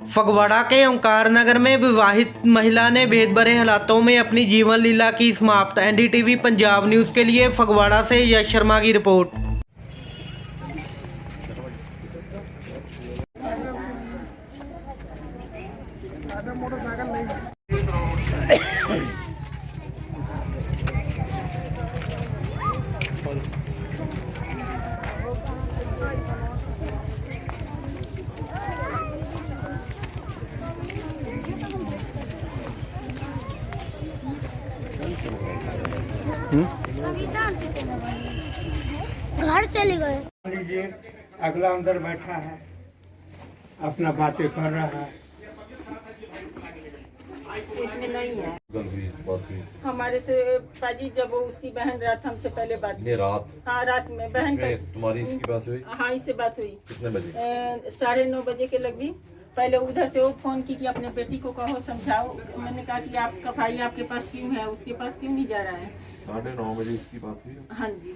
फगवाड़ा के ओंकार नगर में विवाहित महिला ने भेदभरे हालातों में अपनी जीवन लीला की समाप्त। एनडीटीवी पंजाब न्यूज़ के लिए फगवाड़ा से यश शर्मा की रिपोर्ट। घर चले गए। लीजिए, अगला अंदर बैठा है, अपना बातें कर रहा है। इसमें नहीं है हमारे से पाजी, जब वो उसकी बहन रात हमसे पहले बात की। रात? हाँ, रात में बहन तुम्हारी इसकी बात हुई? हाँ, इससे बात हुई। कितने बजे? 9:30 बजे के लगभग। पहले उधर से वो फोन की कि अपने बेटी को कहो, समझाओ। मैंने कहा कि आपका भाई आपके पास क्यों है, उसके पास क्यों नहीं जा रहा है। 9:30 बजे इसकी बात हुई? हाँ जी,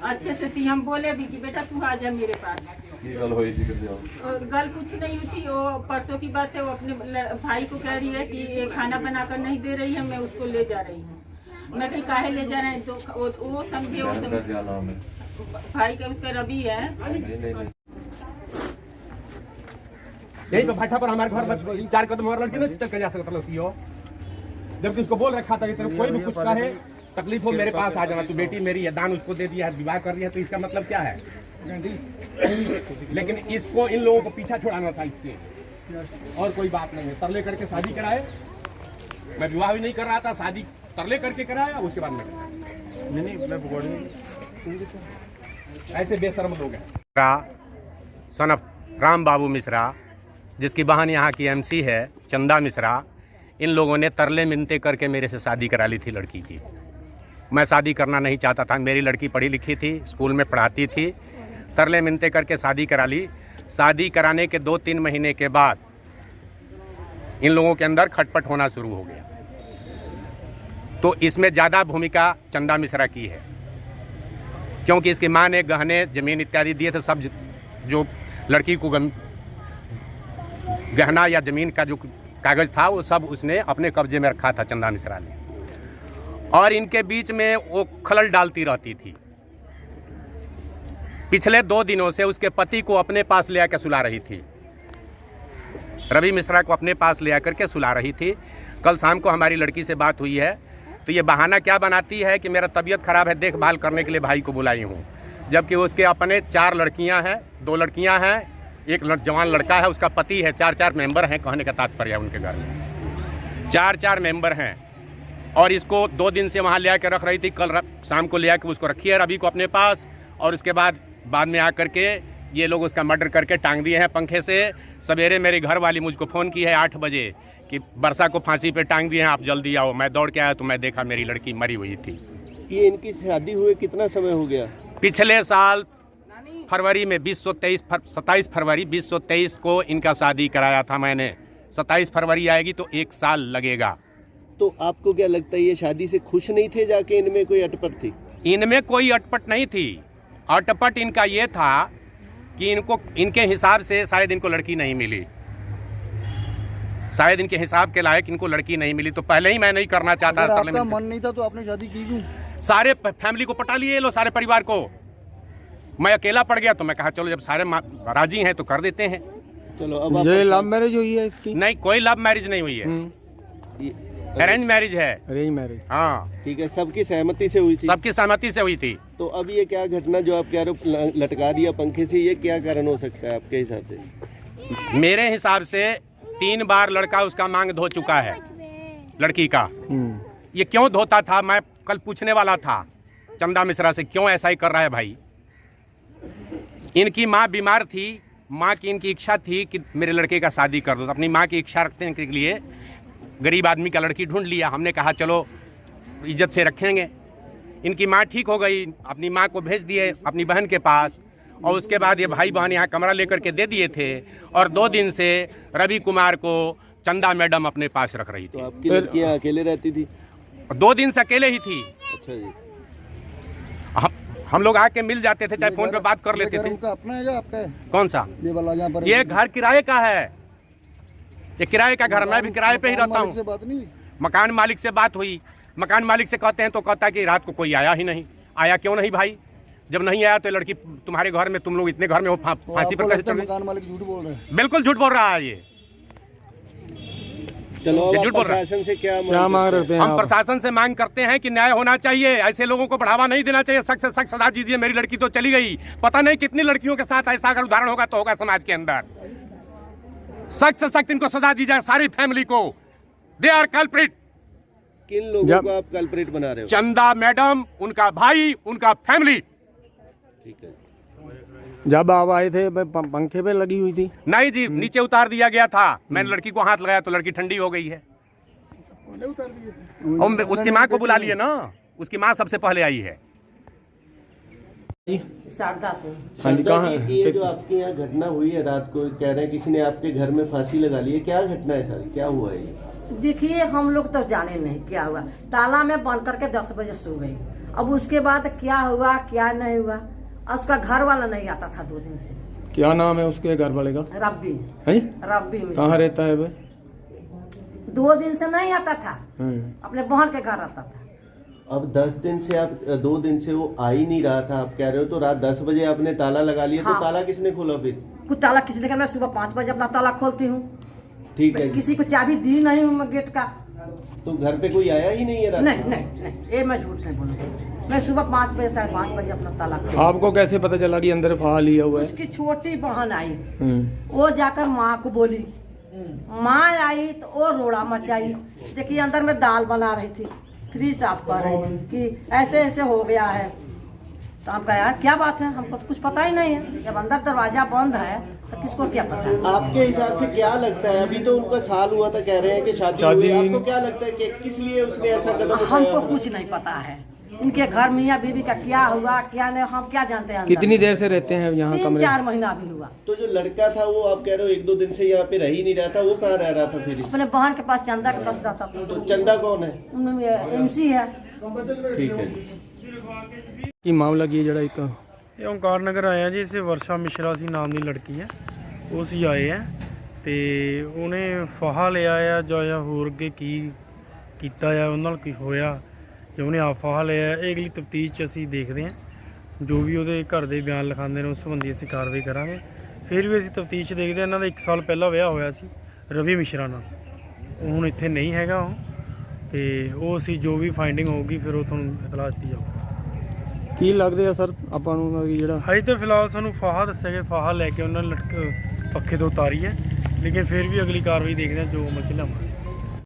अच्छे से थी। हम बोले भी कि बेटा तू आ जा मेरे पास। ये गल हुई थी? और गल कुछ नहीं हुई थी, वो परसों की बात है। वो अपने भाई को कह रही है कि ये खाना बनाकर नहीं दे रही है, मैं उसको ले जा रही हूँ। मैं कहीं काहे ले जा रहे हैं, तो वो समझे। वो समझे क्या नाम है भाई का? उसका रवि है। नहीं। यही तो भाषा पर हमारे घर में 4 कदम और लड़की नहीं चल के जा सकता सीओ, जबकि उसको बोल रखा था कि तेरे कोई भी कुछ कहे तकलीफ हो मेरे पास आ जाना, तू बेटी मेरी है, दान उसको दे दिया है, विवाह कर दिया, तो इसका मतलब क्या है? लेकिन इसको इन लोगों को पीछा छुड़ाना था इससे, और कोई बात नहीं है। तरले करके शादी कराए, मैं विवाह भी नहीं कर रहा था, शादी तरले करके कराया, उसके बाद में ऐसे बेशर्म लोग हैं। सन ऑफ राम बाबू मिश्रा, जिसकी बहन यहाँ की एमसी है चंदा मिश्रा, इन लोगों ने तरले मिन्नतें करके मेरे से शादी करा ली थी लड़की की। मैं शादी करना नहीं चाहता था, मेरी लड़की पढ़ी लिखी थी, स्कूल में पढ़ाती थी। तरले मिन्नतें करके शादी करा ली। शादी कराने के 2-3 महीने के बाद इन लोगों के अंदर खटपट होना शुरू हो गया। तो इसमें ज़्यादा भूमिका चंदा मिश्रा की है, क्योंकि इसकी माँ ने गहने ज़मीन इत्यादि दिए थे। सब जो लड़की को गहना या ज़मीन का जो कागज़ था वो सब उसने अपने कब्जे में रखा था चंदा मिश्रा ने, और इनके बीच में वो खलल डालती रहती थी। पिछले 2 दिनों से उसके पति को अपने पास ले आकर सुला रही थी, रवि मिश्रा को अपने पास ले आकर के सुला रही थी। कल शाम को हमारी लड़की से बात हुई है, तो ये बहाना क्या बनाती है कि मेरा तबीयत खराब है, देखभाल करने के लिए भाई को बुलाई हूँ, जबकि उसके अपने 4 लड़कियाँ हैं, 2 लड़कियाँ हैं, एक जवान लड़का है, उसका पति है। 4 मेंबर हैं, कहने का तात्पर्य है उनके घर में 4 मेंबर हैं। और इसको 2 दिन से वहाँ ले आकर रख रही थी। कल शाम को ले आकर उसको रखी है रवि को अपने पास, और उसके बाद में आकर के ये लोग उसका मर्डर करके टांग दिए हैं पंखे से। सवेरे मेरी घर वाली मुझको फ़ोन की है 8 बजे कि वर्षा को फांसी पे टांग दिए हैं, आप जल्दी आओ। मैं दौड़ के आया तो मैं देखा मेरी लड़की मरी हुई थी। ये इनकी शादी हुए कितना समय हो गया? पिछले साल फरवरी में 27 फरवरी 2023 को इनका शादी कराया था मैंने। 27 फरवरी आएगी तो 1 साल लगेगा। तो आपको क्या लगता है ये शादी से खुश नहीं थे? जाके इनमें कोई अटपट थी? इनमें कोई अटपट नहीं थी। अटपट इनका ये था कि इनके हिसाब से शायद इनको लड़की नहीं मिली, शायद इनके हिसाब के लायक इनको लड़की नहीं मिली। तो पहले ही मैं नहीं करना चाहता था। आपका मन नहीं था तो आपने शादी की क्यों? सारे फैमिली को पटा लिए लो, सारे परिवार को। मैं अकेला पड़ गया तो मैं कहा चलो जब सारे राजी हैं तो कर देते हैं। चलो अब ये लव मैरिज हुई है इसकी? नहीं, कोई लव मैरिज नहीं हुई है, अरेंज मैरिज है। Arrange marriage? हाँ, ठीक है। सबकी सहमति से हुई थी? सबकी सहमति से हुई थी। तो अब ये क्या घटना जो आपके आरोप लटका दिया पंखे से, ये क्या कारण हो सकता है आपके हिसाब से? मेरे हिसाब से 3 बार लड़का उसका मांग धो चुका है लड़की का। ये क्यों धोता था, मैं कल पूछने वाला था चंदा मिश्रा से, क्यों ऐसा ही कर रहा है भाई। इनकी माँ बीमार थी, माँ की इनकी इच्छा थी कि मेरे लड़के का शादी कर दो। तो अपनी माँ की इच्छा रखने के लिए गरीब आदमी का लड़की ढूंढ लिया। हमने कहा चलो इज्जत से रखेंगे। इनकी माँ ठीक हो गई, अपनी माँ को भेज दिए अपनी बहन के पास, और उसके बाद ये भाई बहन यहाँ कमरा लेकर के दे दिए थे। और 2 दिन से रवि कुमार को चंदा मैडम अपने पास रख रही थी। तो आपकी लड़कियाँ अकेले रहती थी? 2 दिन से अकेले ही थी। अच्छा जी। हम लोग आके मिल जाते थे, चाहे फोन पे बात कर लेते थे। अपना है या आपका है? कौन सा? ये वाला यहाँ पर? ये घर किराए का है, ये किराए का घर, मैं भी किराए पे ही रहता मालिक से हूँ। बात नहीं हुई? मकान मालिक से बात हुई, मकान मालिक से कहते हैं तो कहता है कि रात को कोई आया ही नहीं। आया क्यों नहीं भाई? जब नहीं आया तो लड़की तुम्हारे घर में, तुम लोग इतने घर में हो, तो फांसी आपको पर कैसे लगता है चढ़ गई? मकान मालिक झूठ बोल रहे हैं? बिल्कुल झूठ बोल रहा है ये। चलो अब ये आप झूठ बोल रहा है। प्रशासन से क्या क्या मांग रखते हैं हम आप? प्रशासन से मांग करते हैं कि न्याय होना चाहिए, ऐसे लोगों को बढ़ावा नहीं देना चाहिए, सख्त से सख्त सजा दीजिए। मेरी लड़की तो चली गई, पता नहीं कितनी लड़कियों के साथ ऐसा अगर उदाहरण होगा तो होगा समाज के अंदर। सख्त से सख्त इनको सजा दी जाए, सारी फैमिली को। They are culprit. किन लोगों को आप कल्प्रिट बना रहे हो? चंदा मैडम, उनका भाई, उनका फैमिली। ठीक है। जब आप आए थे पंखे पे लगी हुई थी? नहीं जी, नीचे उतार दिया गया था। मैंने लड़की को हाथ लगाया तो लड़की ठंडी हो गई है। और उसकी माँ को बुला लिए ना, उसकी माँ सबसे पहले आई है। शारदा से। हाँ जी, कहाँ शारदा जी, ये जो आपके यहाँ घटना हुई है रात को, कह रहे हैं किसी ने आपके घर में फांसी लगा ली है, क्या घटना है सारी, क्या हुआ है ये? देखिए, हम लोग तो जाने नहीं क्या हुआ। ताला में बंद करके 10 बजे सो गई। अब उसके बाद क्या हुआ क्या नहीं हुआ, उसका घर वाला नहीं आता था 2 दिन से। क्या नाम है उसके घर वाले का? रब्बी। है? रब्बी कहाँ रहता है वे? 2 दिन से नहीं आता था, अपने बहन के घर आता था। अब 10 दिन से आप 2 दिन से वो आ ही नहीं रहा था, आप कह रहे हो, तो रात 10 बजे आपने ताला लगा लिया। हाँ। तो ताला किसने खोला फिर? कुछ ताला किसी ने कहा, मैं सुबह 5 बजे अपना ताला खोलती हूँ। ठीक है। किसी को चाबी दी नहीं हूँ मैं गेट का। तो घर पे कोई आया ही नहीं है रात? नहीं नहीं नहीं, ये मैं झूठ नहीं बोलूँगी। मैं सुबह 5 बजे 5:30 बजे अपना ताला खोला। आपको कैसे पता चला कि अंदर फाहा लिया हुआ है? उसकी छोटी बहन आई, वो जाकर माँ को बोली। माँ आई तो वो रोड़ा मचाई। देखिए, अंदर में दाल बना रही थी, फ्रिज साफ कर रही थी कि ऐसे ऐसे हो गया है। तो हम कहा, यार क्या बात है, हमको तो कुछ पता ही नहीं है। जब अंदर दरवाजा बंद है तो किसको क्या पता है? आपके हिसाब से क्या लगता है, अभी तो उनका साल हुआ था, कह रहे हैं कि शादी हुई है, आपको क्या लगता है कि किस लिए उसने ऐसा कदम उठाया? हमको कुछ नहीं पता है। इनके घर मियाँ बीवी का क्या हुआ क्या नहीं, हम क्या जानते हैं। कितनी देर से रहते हैं यहाँ कमरे? 3-4 महीना भी हुआ। तो जो लड़का था वो आप कह रहे हो 1-2 दिन से यहाँ पे रह ही नहीं रहा था, वो कहाँ रह रहा था फिर? अपने बहन के पास, चंदा के पास रहता था। तो चंदा कौन है? उनमें MC है। ठीक है। ਕੀ ਮਾਮਲਾ ਕੀ ਹੈ ਜਿਹੜਾ ਇੱਕ? ਇਹ ਓਂਕਾਰ ਨਗਰ ਆਏ ਆ ਜੀ। ਇਸੇ ਵਰਸ਼ਾ ਮਿਸ਼ਰਾ ਸੀ ਨਾਮ ਦੀ ਲੜਕੀ ਹੈ, ਉਹ ਸੀ ਆਏ ਆ ਤੇ ਉਹਨੇ ਫਾਹਾ ਲਿਆ ਆ ਜਾਂ ਹੋਰ ਅੱਗੇ ਕੀ ਕੀਤਾ ਆ, ਉਹਨਾਂ ਨਾਲ ਕੀ ਹੋਇਆ ਜਾਂ ਉਹਨੇ ਆਪ ਫਾਹਾ ਲਿਆ, ਇਹ ਅਗਲੀ ਤਫਤੀਸ਼ 'ਚ ਅਸੀਂ ਦੇਖਦੇ ਹਾਂ। ਜੋ ਵੀ ਉਹਦੇ ਘਰ ਦੇ ਬਿਆਨ ਲਿਖਾਉਂਦੇ ਨੇ ਉਸ ਸੰਬੰਧੀ ਅਸੀਂ ਕਾਰਵਾਈ ਕਰਾਂਗੇ। ਫਿਰ ਵੀ ਅਸੀਂ ਤਫਤੀਸ਼ ਦੇਖਦੇ ਹਾਂ। ਇਹਨਾਂ ਦਾ 1 ਸਾਲ ਪਹਿਲਾਂ ਵਿਆਹ ਹੋਇਆ ਸੀ ਰਵੀ ਮਿਸ਼ਰਾ ਨਾਲ, ਉਹ ਹੁਣ ਇੱਥੇ ਨਹੀਂ ਹੈਗਾ ਉਹ, ਤੇ ਉਹ ਅਸੀਂ ਜੋ ਵੀ ਫਾਈਂਡਿੰਗ ਹੋਊਗੀ ਫਿਰ ਉਹ ਤੁਹਾਨੂੰ ਇਤਲਾਹ ਦਿੱਤੀ ਜਾਊਗੀ। ਕੀ ਲੱਗ ਰਿਹਾ ਸਰ ਆਪਾਂ ਨੂੰ ਕਿ ਜਿਹੜਾ ਹਜੇ ਤਾਂ ਫਿਲਹਾਲ ਸਾਨੂੰ ਫਾਹਾ ਦੱਸਿਆ ਗਿਆ, ਫਾਹਾ ਲੈ ਕੇ ਉਹਨਾਂ ਨੇ ਪੱਖੇ ਤੋਂ ਉਤਾਰੀ ਹੈ, ਲੇਕਿਨ ਫਿਰ ਵੀ ਅਗਲੀ ਕਾਰਵਾਈ ਦੇਖਦੇ ਹਾਂ ਜੋ ਅਮਲ 'ਚ ਲਿਆਵਾਂਗੇ।